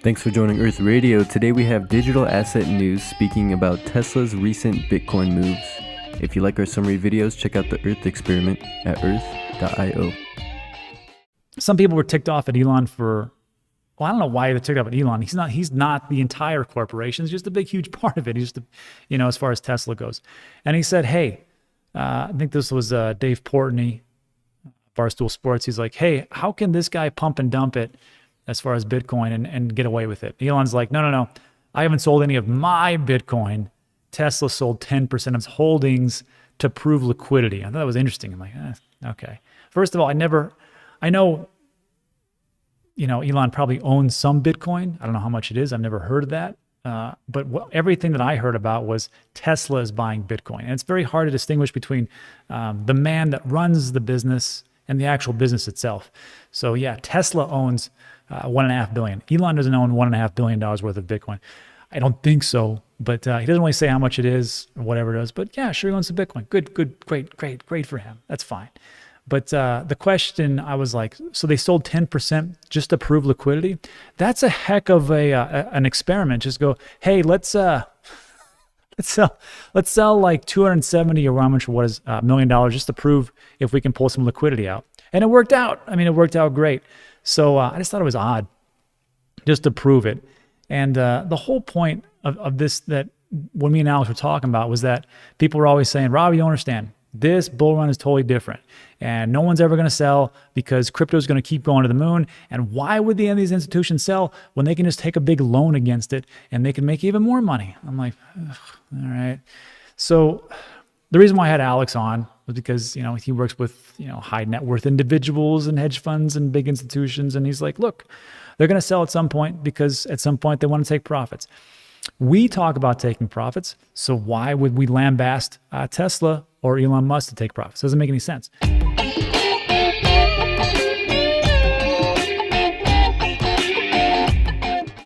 Thanks for joining Earth Radio. Today we have digital asset news speaking about Tesla's recent Bitcoin moves. If you like our summary videos, check out the Earth experiment at earth.io. Some people were ticked off at Elon for, well, I don't know why they're ticked off at Elon. He's not the entire corporation. He's just a big, huge part of it. He's just, as far as Tesla goes. And he said, hey, I think this was Dave Portnoy, Barstool Sports. He's like, hey, how can this guy pump and dump it as far as Bitcoin and get away with it? Elon's like, no. I haven't sold any of my Bitcoin. Tesla sold 10% of its holdings to prove liquidity. I thought that was interesting. I'm like, okay. First of all, I know, Elon probably owns some Bitcoin. I don't know how much it is. I've never heard of that. But everything that I heard about was Tesla is buying Bitcoin. And it's very hard to distinguish between the man that runs the business and the actual business itself. So yeah, Tesla owns $1.5 billion. Elon doesn't own $1.5 billion worth of Bitcoin. I don't think so, but he doesn't really say how much it is or whatever it is. But yeah, sure, he owns some Bitcoin. Good, great for him. That's fine. But the question, I was like, so they sold 10% just to prove liquidity? That's a heck of an experiment. Just go, hey, let's sell like 270 or how much was $1 million just to prove if we can pull some liquidity out. And it worked out. I mean, it worked out great. So I just thought it was odd just to prove it. And the whole point of this, that when me and Alex were talking about, was that people were always saying, Rob, you don't understand. This bull run is totally different. And no one's ever going to sell because crypto is going to keep going to the moon. And why would any of these institutions sell when they can just take a big loan against it and they can make even more money? I'm like, all right. So the reason why I had Alex on was because, he works with, high net worth individuals and hedge funds and big institutions. And he's like, look, they're going to sell at some point because at some point they want to take profits. We talk about taking profits. So why would we lambast Tesla or Elon Musk to take profits? Doesn't make any sense.